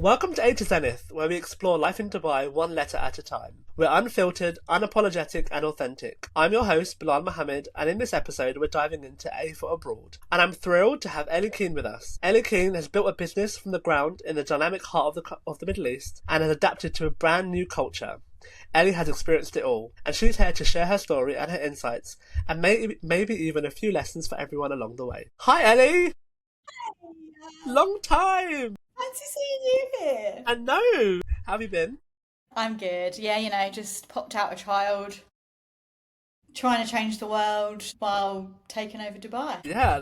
Welcome to A-Zenith, where we explore life in Dubai one letter at a time. We're unfiltered, unapologetic, and authentic. I'm your host, Bilal Mohammed, and in this episode, we're diving into A for Abroad. And I'm thrilled to have Ellie Keene with us. Ellie Keene has built a business from the ground in the dynamic heart of the Middle East and has adapted to a brand new culture. Ellie has experienced it all, and she's here to share her story and her insights, and maybe even a few lessons for everyone along the way. Hi, Ellie! Long time! Fancy seeing you here. I know! How have you been? I'm good. Yeah, just popped out a child, trying to change the world while taking over Dubai. Yeah,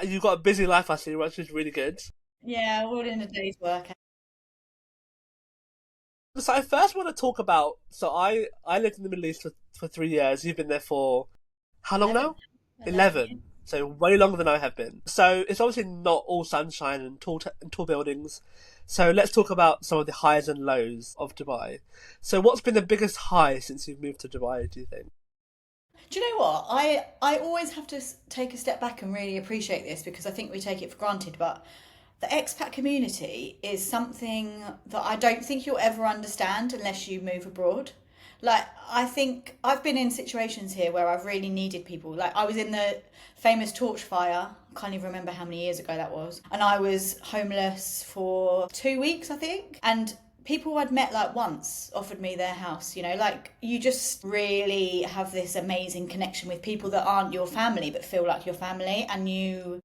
you've got a busy life, I see, which is really good. Yeah, all in a day's work. So I first want to talk about, I lived in the Middle East for 3 years. You've been there for how long 11. now? 11. So way longer than I have been. So it's obviously not all sunshine and tall buildings. So let's talk about some of the highs and lows of Dubai. So what's been the biggest high since you've moved to Dubai, do you think? Do you know what? I always have to take a step back and really appreciate this because I think we take it for granted, but the expat community is something that I don't think you'll ever understand unless you move abroad. Like, I think I've been in situations here where I've really needed people. Like, I was in the famous torch fire. I can't even remember how many years ago that was. And I was homeless for 2 weeks, I think. And people I'd met like once offered me their house, like you just really have this amazing connection with people that aren't your family but feel like your family, and you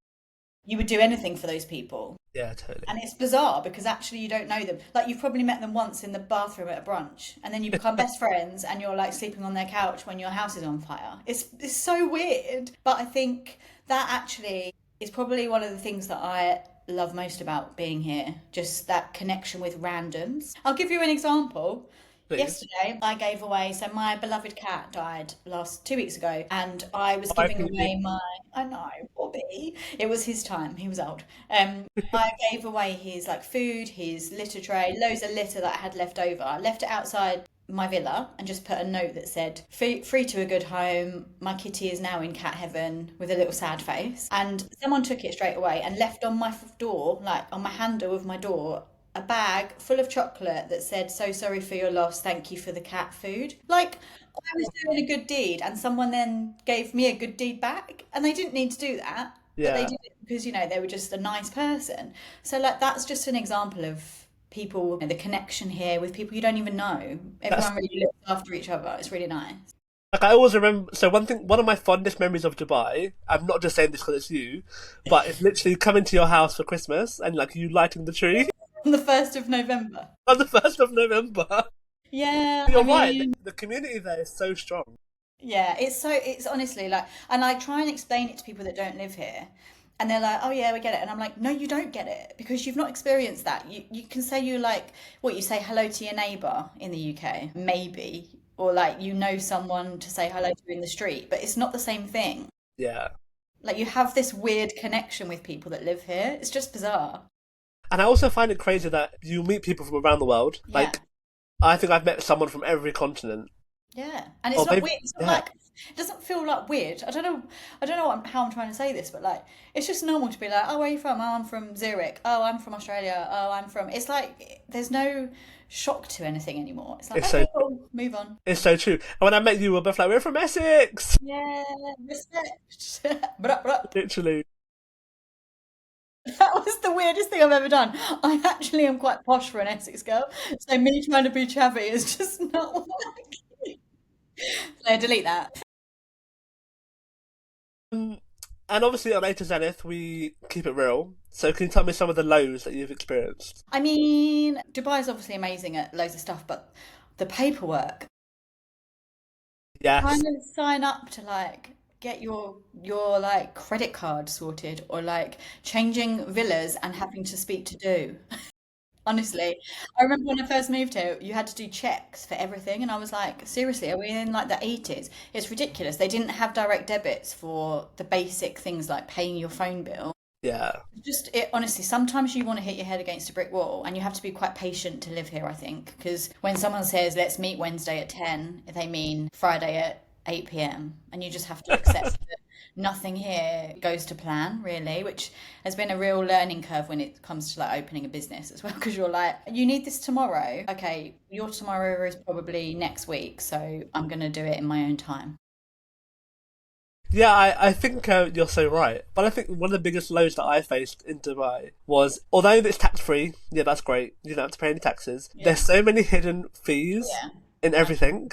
would do anything for those people. Yeah, totally. And it's bizarre because actually you don't know them. Like, you've probably met them once in the bathroom at a brunch, and then you become best friends and you're like sleeping on their couch when your house is on fire. It's so weird. But I think that actually is probably one of the things that I love most about being here. Just that connection with randoms. I'll give you an example. Please. Yesterday, I gave away, so my beloved cat died 2 weeks ago, and I was giving away I know, Bobby. It was his time. He was old. I gave away his food, his litter tray, loads of litter that I had left over. I left it outside my villa and just put a note that said, free to a good home. My kitty is now in cat heaven, with a little sad face. And someone took it straight away and left on my door, on my handle of my door, a bag full of chocolate that said, "So sorry for your loss, thank you for the cat food." I was doing a good deed, and someone then gave me a good deed back, and they didn't need to do that, but they Yeah. did it because they were just a nice person. So that's just an example of people, the connection here with people you don't even know. That's Everyone really looks after each other. It's really nice. I always remember. So one of my fondest memories of Dubai. I'm not just saying this because it's you, but it's literally coming to your house for Christmas and you lighting the tree On the 1st of November. on the 1st of November. Yeah, You're right. The community there is so strong. yeah, it's honestly and I try and explain it to people that don't live here, and they're like, "Oh yeah, we get it," and I'm like, "No, you don't get it because you've not experienced that. You can say you say hello to your neighbour in the UK, maybe, or someone to say hello to in the street, but it's not the same thing. Yeah. You have this weird connection with people that live here. It's just bizarre. And I also find it crazy that you meet people from around the world. Yeah. I think I've met someone from every continent. Yeah, and it's Or not maybe, weird. It's not yeah. it doesn't feel weird. I don't know. I don't know how I'm trying to say this, but it's just normal to be like, "Oh, where are you from?" "Oh, I'm from Zurich." "Oh, I'm from Australia." "Oh, I'm from." It's there's no shock to anything anymore. It's It's okay, so cool, move on. it's so true. And when I met you, we were both like, "We're from Essex." Yeah, respect. Bruh, bruh. Literally. That was the weirdest thing I've ever done. I actually am quite posh for an Essex girl, so me trying to be chavvy is just not working. So delete that. Um, and obviously on A to Zenith, we keep it real. So can you tell me some of the lows that you've experienced? I mean, Dubai is obviously amazing at loads of stuff, but the paperwork, trying Yes. to sign up to get your credit card sorted, or changing villas and having to speak to honestly, I remember when I first moved here, you had to do checks for everything, and I was like, seriously, are we in the 80s? It's ridiculous. They didn't have direct debits for the basic things like paying your phone bill. Yeah. Just it honestly, sometimes you want to hit your head against a brick wall, and you have to be quite patient to live here, I think, because when someone says let's meet Wednesday at 10, they mean Friday at 8 p.m., and you just have to accept that nothing here goes to plan, really, which has been a real learning curve when it comes to like opening a business as well. Because you're like, you need this tomorrow. Okay, your tomorrow is probably next week, so I'm going to do it in my own time. Yeah, I think you're so right. But I think one of the biggest lows that I faced in Dubai was, although it's tax free, yeah, that's great. You don't have to pay any taxes. There's Yeah. so many hidden fees Yeah. in everything.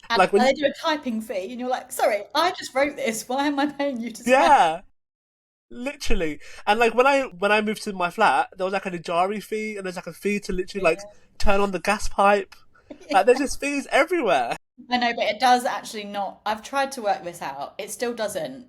And Like when they do a typing fee, and you're like, sorry, I just wrote this. Why am I paying you to spell? yeah, literally. And like when I moved to my flat, there was like an Ijari fee, and there's like a fee to literally like turn on the gas pipe. Like there's just fees everywhere. I know, but it does actually not. I've tried to work this out. It still doesn't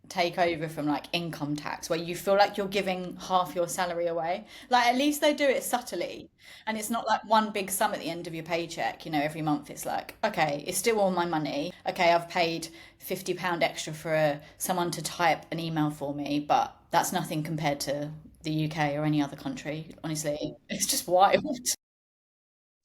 take over from like income tax, where you feel like you're giving half your salary away. Like at least they do it subtly, and it's not like one big sum at the end of your paycheck. Every month it's like, okay, it's still all my money. Okay, I've paid £50 extra for someone to type an email for me, but that's nothing compared to the UK or any other country. Honestly, it's just wild.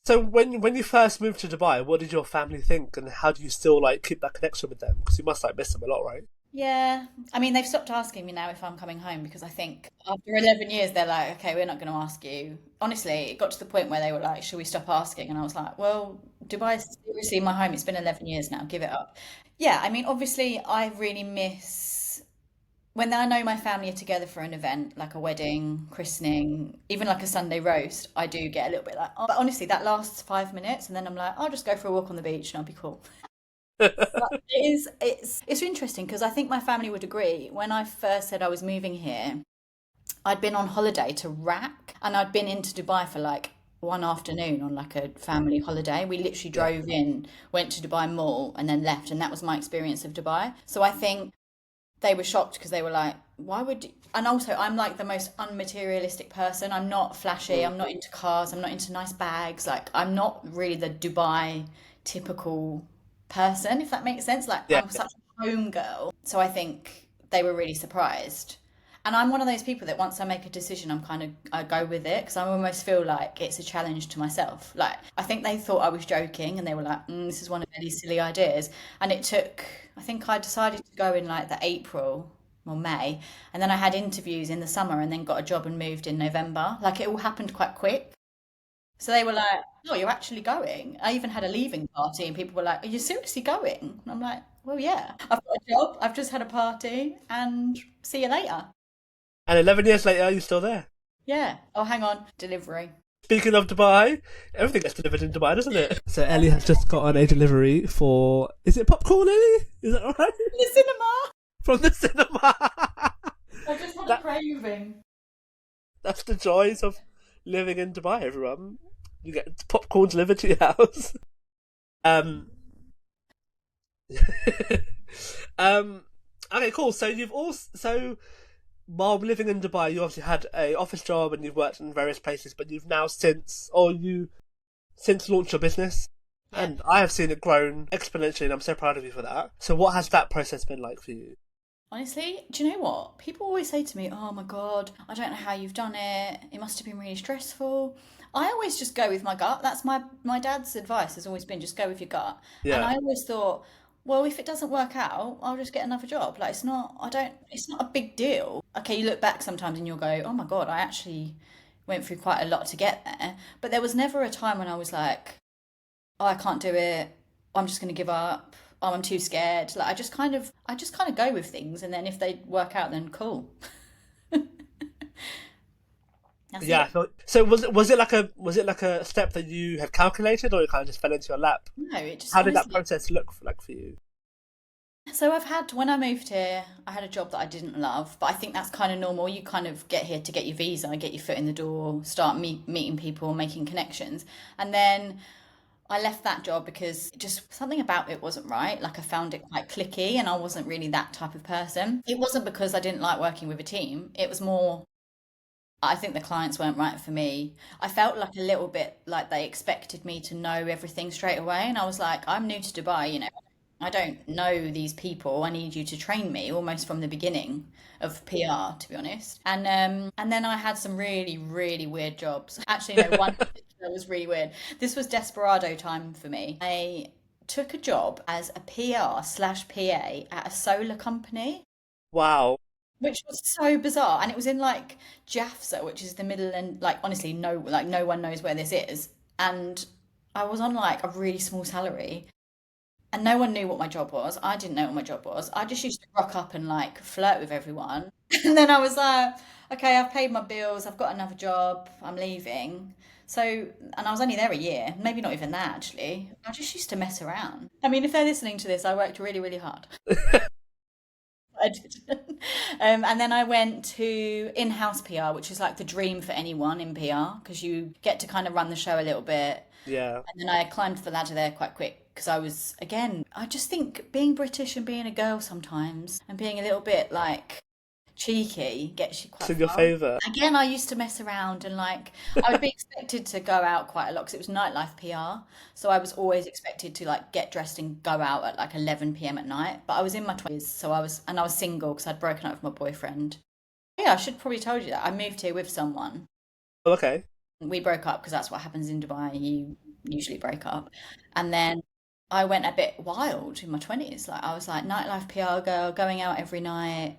So when you first moved to Dubai, what did your family think, and how do you still like keep that connection with them? Because you must like miss them a lot, right? Yeah, I mean, they've stopped asking me now if I'm coming home because I think after 11 years, they're like, okay, we're not going to ask you. Honestly, it got to the point where they were like, should we stop asking? And I was like, well, Dubai is seriously my home. It's been 11 years now. Give it up. Yeah, I mean, obviously, I really miss when I know my family are together for an event, like a wedding, christening, even like a Sunday roast. I do get a little bit like, oh, but honestly, that lasts 5 minutes, and then I'm like, I'll just go for a walk on the beach and I'll be cool. But it's interesting because I think my family would agree. When I first said I was moving here, I'd been on holiday to Rack and I'd been into Dubai for like one afternoon on like a family holiday. We literally Yeah. drove in, went to Dubai Mall and then left, and that was my experience of Dubai. So I think they were shocked because they were like, why would you? And also I'm like the most unmaterialistic person. I'm not flashy, Mm. I'm not into cars, I'm not into nice bags. Like I'm not really the Dubai typical person, if that makes sense. Like Yeah. I'm such a home girl. So I think they were really surprised. And I'm one of those people that once I make a decision, I go with it because I almost feel like it's a challenge to myself. Like I think they thought I was joking and they were like, this is one of Ellie's silly ideas. And it took, I think I decided to go in like the April or May, and then I had interviews in the summer and then got a job and moved in November. Like it all happened quite quick. So they were like, "Oh, you're actually going." I even had a leaving party, and people were like, "Are you seriously going?" And I'm like, "Well, yeah. I've got a job. I've just had a party, and see you later." And 11 years later, you're still there. Yeah. Oh, hang on. Delivery. Speaking of Dubai, everything gets delivered in Dubai, doesn't it? So Ellie has just got on a delivery for. Is it popcorn, Ellie? Is that right? The cinema. From the cinema. I just had a that, craving. that's the joys of living in Dubai, everyone. You get popcorn delivered to your house. Um, um, okay, cool. So you've also while living in Dubai, you obviously had a office job and you've worked in various places, but you've now since launched your business, Yeah. and I have seen it grown exponentially, and I'm so proud of you for that. So what has that process been like for you? Honestly, do you know what? People always say to me, "Oh my God, I don't know how you've done it. It must have been really stressful." I always just go with my gut. That's my dad's advice has always been just go with your gut. And Yeah, I always thought, well, if it doesn't work out, I'll just get another job. Like it's not a big deal. Okay, you look back sometimes and you'll go, "Oh my God, I actually went through quite a lot to get there." But there was never a time when I was like, "Oh, I can't do it. I'm just going to give up. Oh, I'm too scared." Like I just kind of go with things, and then if they work out, then cool. That's yeah. it. So was it like a step that you had calculated, or it kind of just fell into your lap? No, it just How did that honestly. process look like for you? So when I moved here, I had a job that I didn't love, but I think that's kind of normal. You kind of get here to get your visa, get your foot in the door, start meeting people, making connections, and then I left that job because just something about it wasn't right. Like I found it quite clicky, and I wasn't really that type of person. It wasn't because I didn't like working with a team. It was more I think the clients weren't right for me. I felt like a little bit like they expected me to know everything straight away. And I was like, I'm new to Dubai, I don't know these people. I need you to train me almost from the beginning of PR, to be honest. And then I had some really, really weird jobs. Actually, no, one that was really weird. This was desperado time for me. I took a job as a PR slash PA at a solar company. Wow. which was so bizarre. And it was in like Jafsa, which is the middle, and like honestly, no one knows where this is. And I was on like a really small salary, and no one knew what my job was. I didn't know what my job was. I just used to rock up and like flirt with everyone. And then I was like, okay, I've paid my bills, I've got another job, I'm leaving. So, and I was only there a year, maybe not even that actually. I just used to mess around. I mean, if they're listening to this, I worked really, really hard. I did. And then I went to in-house PR, which is like the dream for anyone in PR because you get to kind of run the show a little bit. Yeah. And then I climbed the ladder there quite quick because I was, again, I just think being British and being a girl sometimes and being a little bit like cheeky gets you It's quite in your far. favour. Again, I used to mess around and like I would be expected to go out quite a lot because it was nightlife PR. So I was always expected to like get dressed and go out at like 11 p.m. at night. But I was in my 20s, so I was single because I'd broken up with my boyfriend. Yeah, I should probably told you that. I moved here with someone. Oh, okay. We broke up because that's what happens in Dubai. You usually break up. And then I went a bit wild in my 20s. Like I was like nightlife PR girl, going out every night,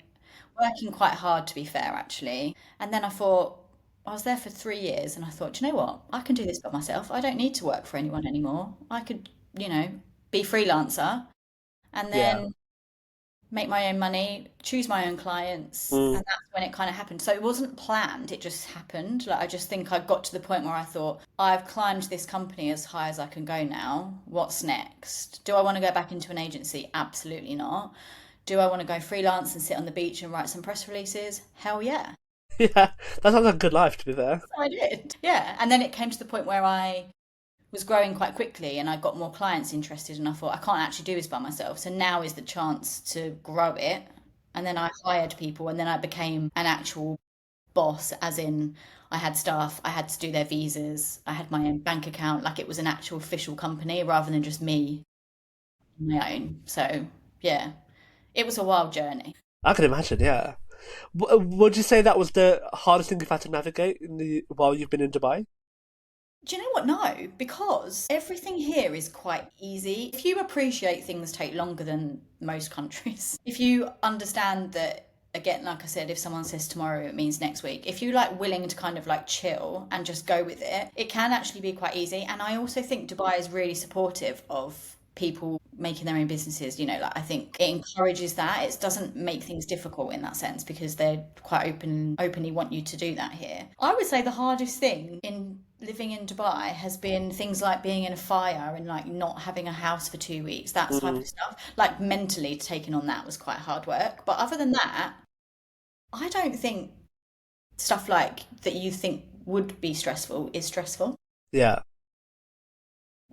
working quite hard to be fair, actually. And then I thought, I was there for 3 years and I thought, "Do you know what? I can do this by myself. I don't need to work for anyone anymore. I could, you know, be freelancer and Yeah. then make my own money, choose my own clients, Mm. and that's when it kind of happened. So it wasn't planned, it just happened. Like I just think I got to the point where I thought, I've climbed this company as high as I can go now. What's next? Do I want to go back into an agency? Absolutely not. Do I want to go freelance and sit on the beach and write some press releases? Hell yeah. Yeah. That sounds like a good life, to be fair. So I did. Yeah. And then it came to the point where I was growing quite quickly and I got more clients interested and I thought I can't actually do this by myself. So now is the chance to grow it. And then I hired people and then I became an actual boss, as in I had staff, I had to do their visas, I had my own bank account, like it was an actual official company rather than just me on my own. So yeah, it was a wild journey. I can imagine, yeah. Would you say that was the hardest thing you've had to navigate in the while you've been in Dubai? Do you know what? No, because everything here is quite easy. If you appreciate things take longer than most countries, if you understand that, again, like I said, if someone says tomorrow, it means next week. If you like willing to kind of like chill and just go with it, it can actually be quite easy. And I also think Dubai is really supportive of people making their own businesses. You know, like I think it encourages that. It doesn't make things difficult in that sense because they're quite openly want you to do that here. I would say the hardest thing in living in Dubai has been things like being in a fire and like not having a house for 2 weeks, that type Mm. of stuff. Like mentally taking on that was quite hard work. But other than that, I don't think stuff like that you think would be stressful is stressful. Yeah.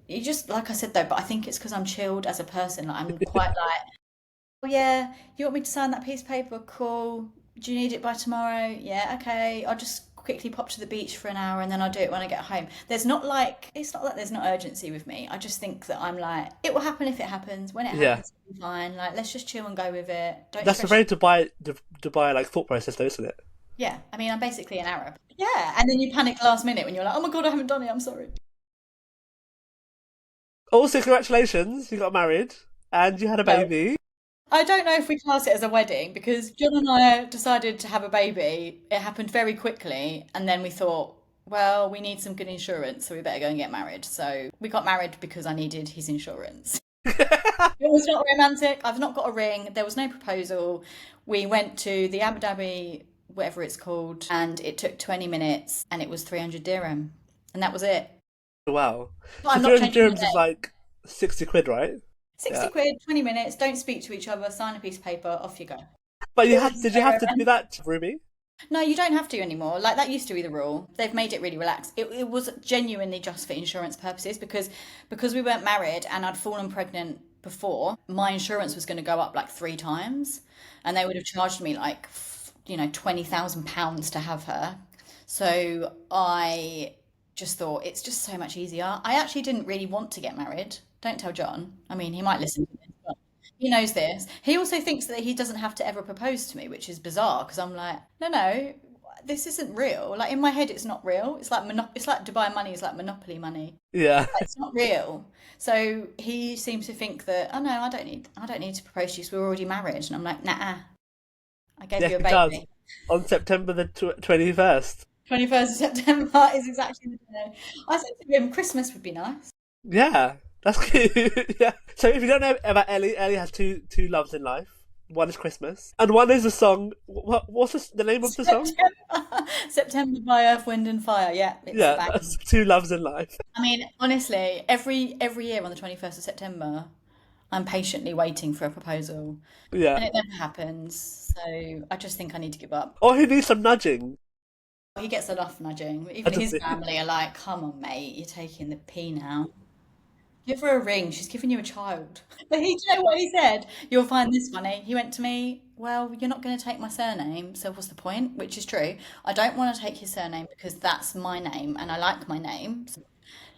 You just, like I said though, but I think it's because I'm chilled as a person. Like, I'm quite like, oh yeah, you want me to sign that piece of paper? Cool. Do you need it by tomorrow? Yeah, okay. I'll just quickly pop to the beach for an hour and then I'll do it when I get home. There's not like, it's not that there's not urgency with me. I just think that I'm like, it will happen if it happens. When it Yeah. happens, it'll be fine. Like, let's just chill and go with it. Don't That's a stress. very Dubai like thought process though, isn't it? Yeah, I mean, I'm basically an Arab. Yeah, and then you panic last minute when you're like, oh my God, I haven't done it. I'm sorry. Also, congratulations, you got married and you had a Well, baby. I don't know if we class it as a wedding because John and I decided to have a baby. It happened very quickly, and then we thought, well, we need some good insurance, so we better go and get married. So we got married because I needed his insurance. It was not romantic. I've not got a ring. There was no proposal. We went to the Abu Dhabi, whatever it's called, and it took 20 minutes and it was 300 dirham. And that was it. Wow. But So I'm not 300 changing my dirhams is name. like 60 quid, right? 60 Yeah. quid, 20 minutes, don't speak to each other, sign a piece of paper, off you go. But It was did so you have to do romantic. that, Ruby? No, you don't have to anymore. Like that used to be the rule. They've made it really relaxed. It was genuinely just for insurance purposes because we weren't married and I'd fallen pregnant before. My insurance was going to go up like 3 times, and they would have charged me like £20,000 to have her. So I just thought it's just so much easier. I actually didn't really want to get married. Don't tell John. I mean, he might listen to this, but he knows this. He also thinks that he doesn't have to ever propose to me, which is bizarre because I'm like, no, no, this isn't real. Like in my head, it's not real. It's like it's like Dubai money is like monopoly money. Yeah. Like, it's not real. So he seems to think that, oh no, I don't need to propose to you. 'Cause we're already married, and I'm like, nah. I gave Yeah, you a he does. baby. On September the 21st. 21st of September is exactly the day. I said to him, Christmas would be nice. Yeah, that's cute. Yeah. So if you don't know about Ellie, Ellie has two loves in life. One is Christmas, and one is a song. What's the name of the song? September, September by Earth, Wind and Fire. Yeah, it's a Yeah, bang. that's two loves in life. I mean, honestly, every year on the 21st of September, I'm patiently waiting for a proposal, Yeah. and it never happens. So I just think I need to give up. Or he needs some nudging. He gets enough nudging. I Even just his family are like, "Come on, mate, you're taking the pee now. Give her a ring. She's giving you a child." But do you know what he said? You'll find this funny. He went to me, "Well, you're not going to take my surname, so what's the point?" Which is true. I don't want to take his surname because that's my name and I like my name. So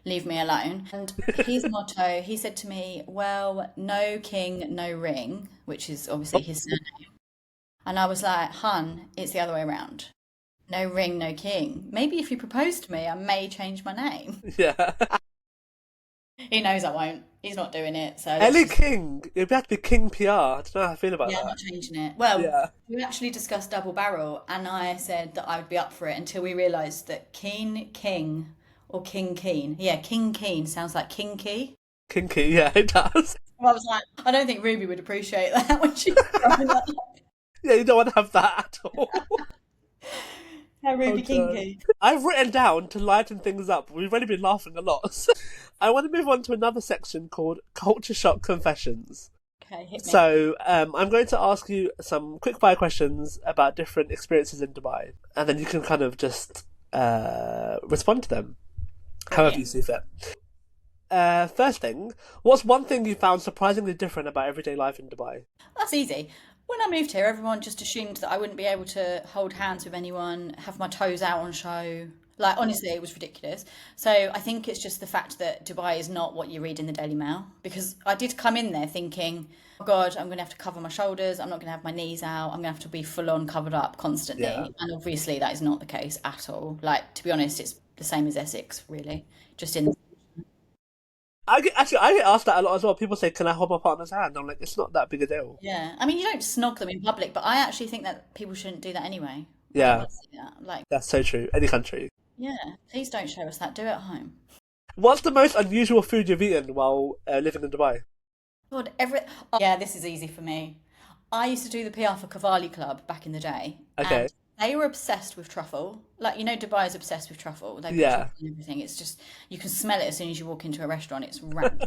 leave me alone. And his motto, he said to me, "Well, no king, no ring," which is obviously his surname. And I was like, "Hun, it's the other way around. No ring, no king. Maybe if you propose to me, I may change my name." Yeah. He knows I won't. He's not doing it. So let's Ellie just, King. It'd have to be King PR. I don't know how I feel about yeah, I'm that. not changing it. Well, Yeah. we actually discussed double barrel, and I said that I would be up for it until we realised that Keen King or King Keen. Yeah, King Keen sounds like King Key. Kinky. Yeah, it does. I was like, I don't think Ruby would appreciate that when she's growing up. Yeah, you don't want to have that at all. How Oh Ruby god. Kinky. I've written down to lighten things up. We've already been laughing a lot. I want to move on to another section called Culture Shock Confessions. Okay, hit me. So, I'm going to ask you some quick fire questions about different experiences in Dubai, and then you can kind of just respond to them however you Brilliant. see fit. First thing, what's one thing you found surprisingly different about everyday life in Dubai? That's easy. When I moved here, everyone just assumed that I wouldn't be able to hold hands with anyone, have my toes out on show. Like, honestly, it was ridiculous. So I think it's just the fact that Dubai is not what you read in the Daily Mail. Because I did come in there thinking, oh God, I'm going to have to cover my shoulders. I'm not going to have my knees out. I'm going to have to be full on covered up Yeah. constantly. And obviously, that is not the case at all. Like, to be honest, it's the same as Essex, really. Just in. I get asked that a lot as well. People say, "Can I hold my partner's hand?" I'm like, it's not that big a deal. Yeah. I mean, you don't snog them in public, but I actually think that people shouldn't do that anyway. I don't Yeah, want to see that. Like, that's so true. Any country. yeah, please don't show us that. Do it at home. What's the most unusual food you've eaten while living in Dubai? God, oh, yeah, this is easy for me. I used to do the PR for Cavalli Club back in the day, Okay. and they were obsessed with truffle. Like, Dubai is obsessed with truffle. They put Yeah. truffle in everything. It's just, you can smell it as soon as you walk into a restaurant. It's rank.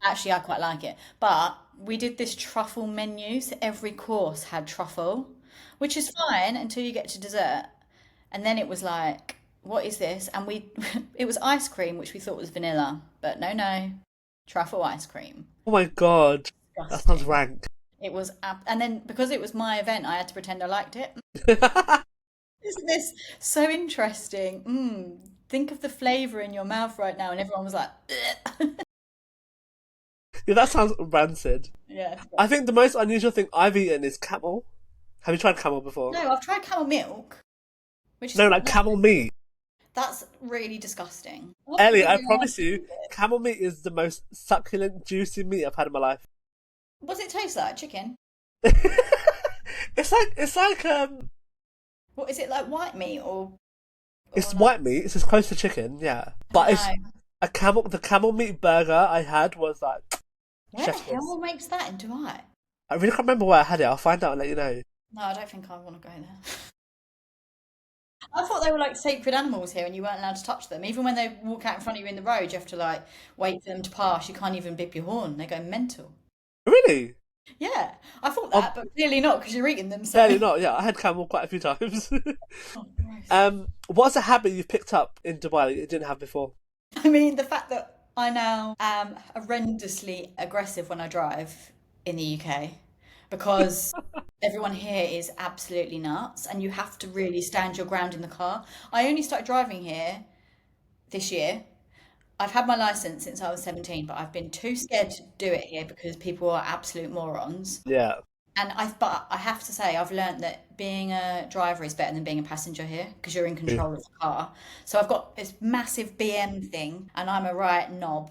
Actually, I quite like it. But we did this truffle menu, so every course had truffle, which is fine until you get to dessert. And then it was like, what is this? And it was ice cream, which we thought was vanilla, but no, no, truffle ice cream. Oh my god, that sounds Disgusting. rank. It was, and then because it was my event, I had to pretend I liked it. Isn't this so interesting? Think of the flavour in your mouth right now, and everyone was like, "Ugh." Yeah, that sounds rancid. Yeah. I think the most unusual thing I've eaten is camel. Have you tried camel before? No, I've tried camel milk, which is No, like camel meat. that's really disgusting. What Ellie, did I you promise ask me you, with? camel meat is the most succulent, juicy meat I've had in my life. What does it taste like? Chicken? It's like What is it like? White meat or it's like? white meat. It's as close to chicken, yeah. I don't But it's know. the camel meat burger I had was like Where the chef's kiss. hell makes that in Dubai? I really can't remember where I had it. I'll find out and let you know. No, I don't think I want to go there. I thought they were like sacred animals here and you weren't allowed to touch them. Even when they walk out in front of you in the road, you have to like wait for them to pass. You can't even bip your horn. They go mental. Really? Yeah, I thought Oh, that, but clearly not because you're eating them. So, fairly not. Yeah, I had camel quite a few times. oh, gross. What's a habit you've picked up in Dubai that you didn't have before? I mean, the fact that I now am horrendously aggressive when I drive in the UK because everyone here is absolutely nuts and you have to really stand your ground in the car. I only started driving here this year. I've had my license since I was 17, but I've been too scared to do it here because people are absolute morons. Yeah. But I have to say, I've learned that being a driver is better than being a passenger here because you're in control of the car. So I've got this massive BM thing, and I'm a right knob.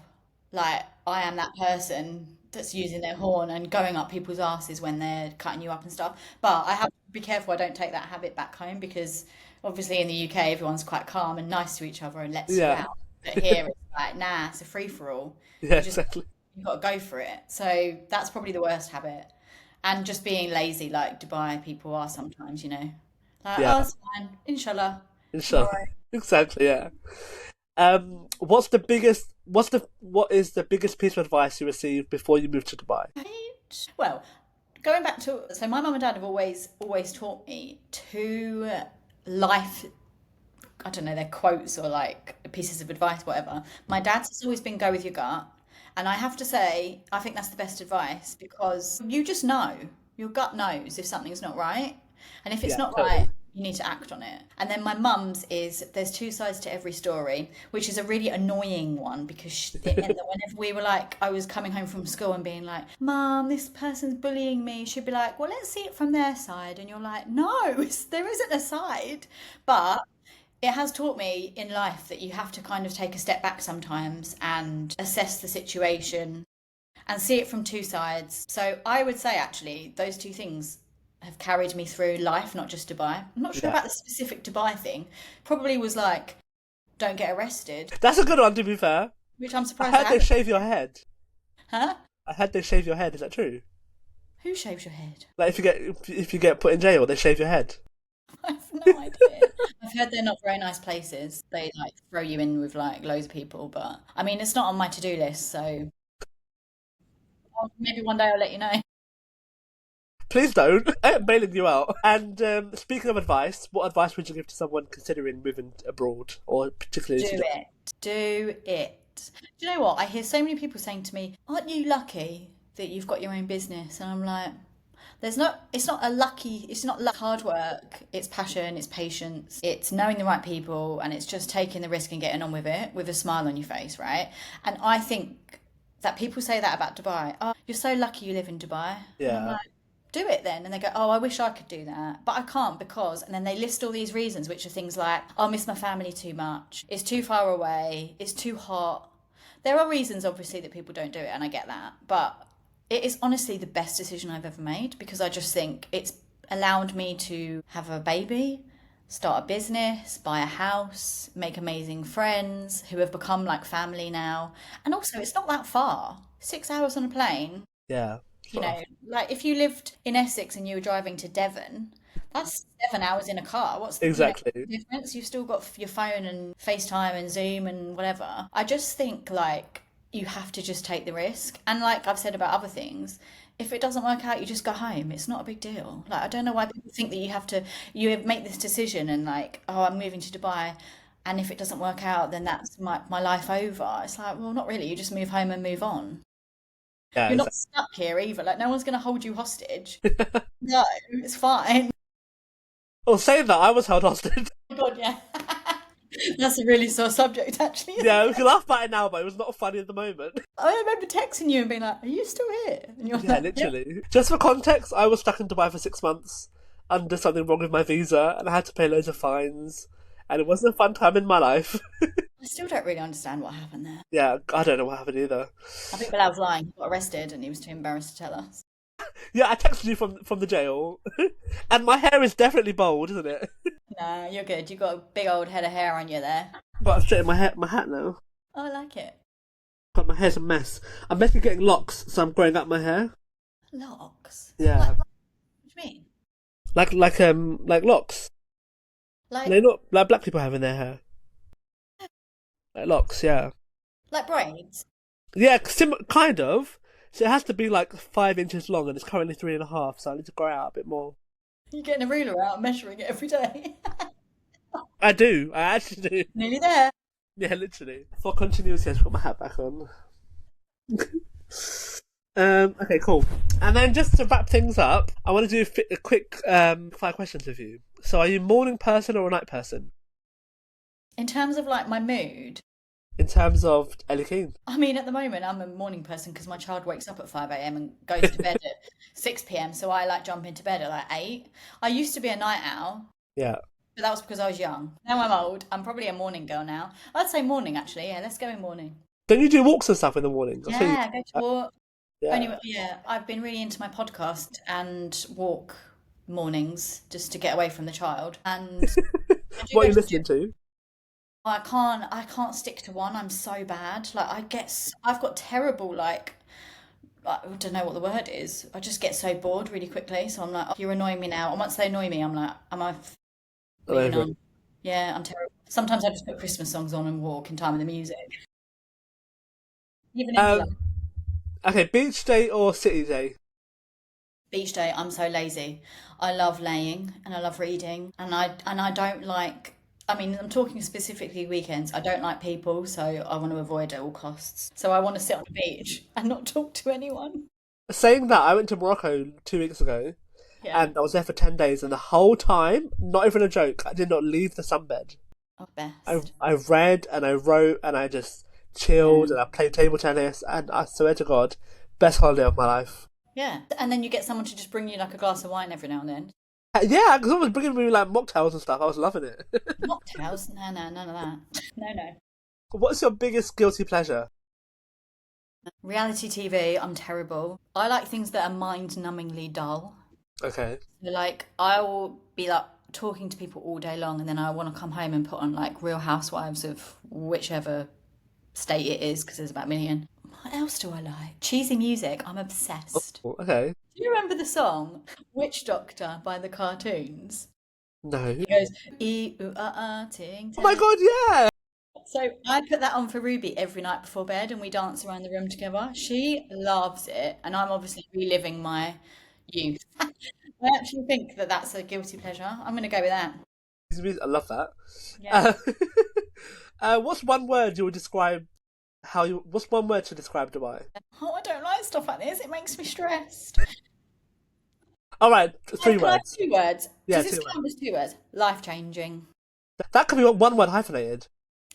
Like I am that person that's using their horn and going up people's asses when they're cutting you up and stuff. But I have to be careful I don't take that habit back home because obviously in the UK everyone's quite calm and nice to each other and lets you Yeah. out. But here it's like, nah, it's a free for all. Yeah, You just exactly. you've got to go for it. So that's probably the worst habit. And just being lazy like Dubai people are sometimes, you know. Like, Yeah. oh, it's fine. Inshallah. Inshallah. Tomorrow. Exactly, yeah. What is the biggest piece of advice you received before you moved to Dubai? Right. Well, going back to so my mum and dad have always taught me to life I don't know, they're quotes or like pieces of advice, whatever. My dad's has always been go with your gut. And I have to say, I think that's the best advice because you just know. Your gut knows if something's not right. And if it's Yeah, not totally. right, you need to act on it. And then my mum's is there's two sides to every story, which is a really annoying one because it meant that whenever we were like, I was coming home from school and being like, Mum, this person's bullying me, she'd be like, well, let's see it from their side. And you're like, no, there isn't a side. But it has taught me in life that you have to kind of take a step back sometimes and assess the situation and see it from two sides. So I would say actually those two things have carried me through life, not just Dubai. I'm not sure Yeah. about the specific Dubai thing. Probably was like, don't get arrested, That's a good one, to be fair. which I'm I surprised I heard they haven't. shave your head. Huh? I heard they shave your head. Is that true? Who shaves your head? Like if you get put in jail, they shave your head. I have no idea. I've heard they're not very nice places. They like throw you in with like loads of people, but I mean, it's not on my to-do list, so maybe one day I'll let you know. Please don't. I am bailing you out. And speaking of advice, what advice would you give to someone considering moving abroad, or particularly Do to it. Do it. Do you know what? I hear so many people saying to me, aren't you lucky that you've got your own business? And I'm like, it's not luck, hard work. It's passion, it's patience, it's knowing the right people, and it's just taking the risk and getting on with it with a smile on your face, right? And I think that people say that about Dubai. Oh, you're so lucky you live in Dubai. And I'm Yeah, like, do it then. And they go, oh, I wish I could do that. But I can't because, and then they list all these reasons, which are things like, I miss my family too much. It's too far away. It's too hot. There are reasons, obviously, that people don't do it, and I get that. But it is honestly the best decision I've ever made because I just think it's allowed me to have a baby, start a business, buy a house, make amazing friends who have become like family now. And also, it's not that far. 6 hours on a plane, yeah. you Sort of. know, like if you lived in Essex and you were driving to Devon, that's 7 hours in a car. What's Exactly. the difference? You've still got your phone and FaceTime and Zoom and whatever. I just think like you have to just take the risk. And like I've said about other things, if it doesn't work out, you just go home. It's not a big deal. Like I don't know why people think that you make this decision and like, oh, I'm moving to Dubai. And if it doesn't work out, then that's my life over. It's like, well, not really. You just move home and move on. Yeah, You're not exactly. stuck here either. Like, no one's going to hold you hostage. No, it's fine. Well, saying that, I was held hostage. Oh God, yeah. That's a really sore subject, actually, isn't Yeah, it? we can laugh about it now, but it was not funny at the moment. I remember texting you and being like, "Are you still here?" And you're Yeah, like, "Yep." literally. Just for context, I was stuck in Dubai for 6 months under something wrong with my visa, and I had to pay loads of fines, and it wasn't a fun time in my life. I still don't really understand what happened there. Yeah, I don't know what happened either. I think Bilal was lying. He got arrested and he was too embarrassed to tell us. Yeah, I texted you from the jail, and my hair is definitely bald, isn't it? No, you're good. You got a big old head of hair on you there. But I'm straightening my hat now. Oh, I like it. But my hair's a mess. I'm basically getting locks, so I'm growing out my hair. Locks. Yeah, What do you mean? like locks. Like, They not like black people have in their hair. Like locks, yeah. like braids? Yeah, kind of. So it has to be like 5 inches long, and it's currently 3.5. So I need to grow it out a bit more. You're getting a ruler out and measuring it every day. I do. I actually do. Nearly there. Yeah, literally. For continuity, I just put my hat back on. Okay, cool. And then just to wrap things up, I want to do a quick 5 questions with you. So, are you a morning person or a night person? In terms of like my mood, In terms of Ellie Keene? I mean, at the moment, I'm a morning person because my child wakes up at 5 a.m. and goes to bed at 6 p.m. So I like jump into bed at like 8. I used to be a night owl, Yeah. but that was because I was young. Now I'm old. I'm probably a morning girl now. I'd say morning, actually. Yeah, let's go in morning. Don't you do walks and stuff in the morning? Yeah, go to walk. Yeah. Anyway, yeah, I've been really into my podcast and walk mornings just to get away from the child. And I do What are go you to the listening gym. to? I can't stick to one. I'm so bad. Like I've got terrible like I don't know what the word is. I just get so bored really quickly. So I'm like, oh, you're annoying me now. And once they annoy me, I'm like, am I I'm moving over it. on? Yeah, I'm terrible. Sometimes I just put Christmas songs on and walk in time with the music. Even in July. Um, okay, beach day or city day? Beach day, I'm so lazy. I love laying and I love reading and I don't like I mean, I'm talking specifically weekends. I don't like people, so I want to avoid at all costs. So I want to sit on the beach and not talk to anyone. Saying that, I went to Morocco 2 weeks ago, Yeah. and I was there for 10 days, and the whole time, not even a joke, I did not leave the sunbed. Oh, I best. I read and I wrote and I just Yeah. chilled and I played table tennis, and I swear to God, best holiday of my life. Yeah. And then you get someone to just bring you like a glass of wine every now and then. Yeah, because someone was bringing me like mocktails and stuff. I was loving it. Mocktails? No, no, none of that. No, no. What's your biggest guilty pleasure? Reality TV, I'm terrible. I like things that are mind-numbingly dull. Okay. So, like, I will be like talking to people all day long, and then I want to come home and put on like Real Housewives of whichever state it is, because there's about a million. What else do I like? Cheesy music, I'm obsessed. Oh, okay. Do you remember the song Witch Doctor by the cartoons? No. It goes, ee ooh ah ah ting Oh my tang. God, yeah. So I put that on for Ruby every night before bed and we dance around the room together. She loves it, and I'm obviously reliving my youth. I actually think that that's a guilty pleasure. I'm going to go with that. I love that. Yeah. Uh, what's one word you would describe how you? What's one word to describe Dubai? Oh, I don't like stuff like this. It makes me stressed. All right, three Can I have words. 2 words? Yeah, Does this 2 words. count as 2 words? Life changing. That could be one word hyphenated.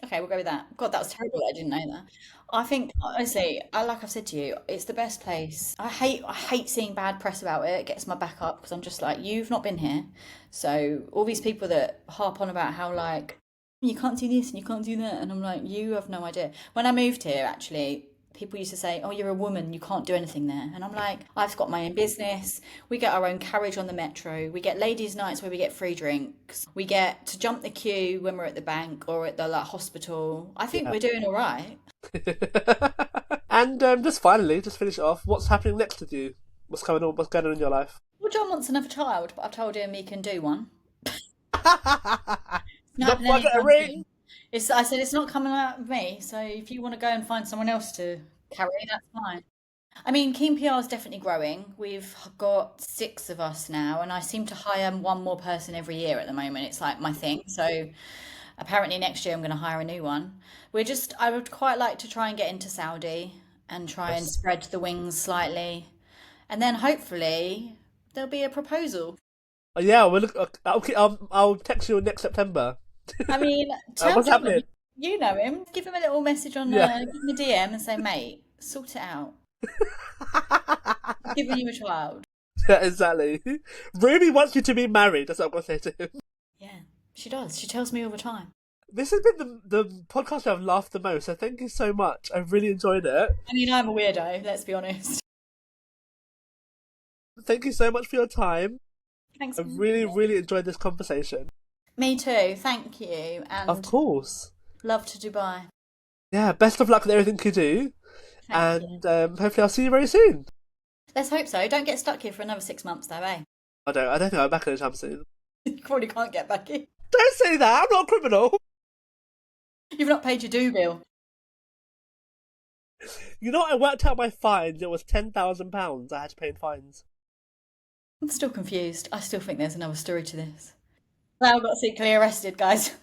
Okay, we'll go with that. God, that was terrible. I didn't know that. I think honestly, like I've said to you, it's the best place. I hate seeing bad press about it. It gets my back up because I'm just like, you've not been here. So all these people that harp on about how like you can't do this and you can't do that, and I'm like, you have no idea. When I moved here, actually, people used to say, "Oh, you're a woman, you can't do anything there," and I'm like, I've got my own business. We get our own carriage on the metro. We get ladies' nights where we get free drinks. We get to jump the queue when we're at the bank or at the like hospital. I think Yeah. we're doing all right. And just finally, just finish it off. What's happening next with you? What's going on? What's going on in your life? Well, John wants another child, but I've told him he can do one. It's not Not happening before I get a anytime ring. soon. I said it's not coming out of me. So if you want to go and find someone else to carry, that's fine. I mean, Keen PR is definitely growing. We've got 6 of us now, and I seem to hire one more person every year at the moment. It's like my thing. So apparently next year I'm going to hire a new one. I would quite like to try and get into Saudi and try and Yes. spread the wings slightly. And then hopefully there'll be a proposal. Oh, yeah, we'll look. I'll text you next September. I mean, tell What's John, happening? you know him. Give him a little message on, Yeah. give him a DM and say, mate, sort it out. He's giving you a child. Yeah, exactly. Ruby wants you to be married. That's what I'm gonna say to him. Yeah, she does. She tells me all the time. This has been the podcast where I've laughed the most. So thank you so much. I really enjoyed it. I mean, I'm a weirdo, let's be honest. Thank you so much for your time. Thanks. I really, really enjoyed this conversation. Me too. Thank you. Of And course. love to Dubai. Yeah, best of luck with everything you do. Thank you. And hopefully I'll see you very soon. Let's hope so. Don't get stuck here for another 6 months, though, eh? I don't think I'm back anytime soon. You probably can't get back in. Don't say that. I'm not a criminal. You've not paid your due bill. You know, I worked out my fines. It was £10,000 I had to pay in fines. I'm still confused. I still think there's another story to this. Now I've got secretly arrested, guys.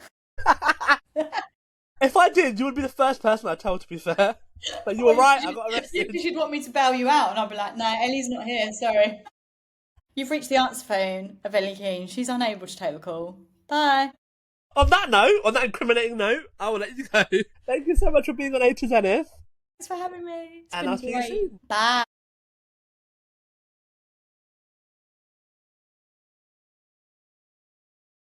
If I did, you would be the first person I told, to be fair. But you were right, I got arrested. Because you'd want me to bail you out, and I'd be like, no, Ellie's not here, sorry. You've reached the answer phone of Ellie Keene. She's unable to take the call. Bye. On that incriminating note, I will let you go. Thank you so much for being on A to Zenith. Thanks for having me. It's And been I'll see you great. soon. Bye.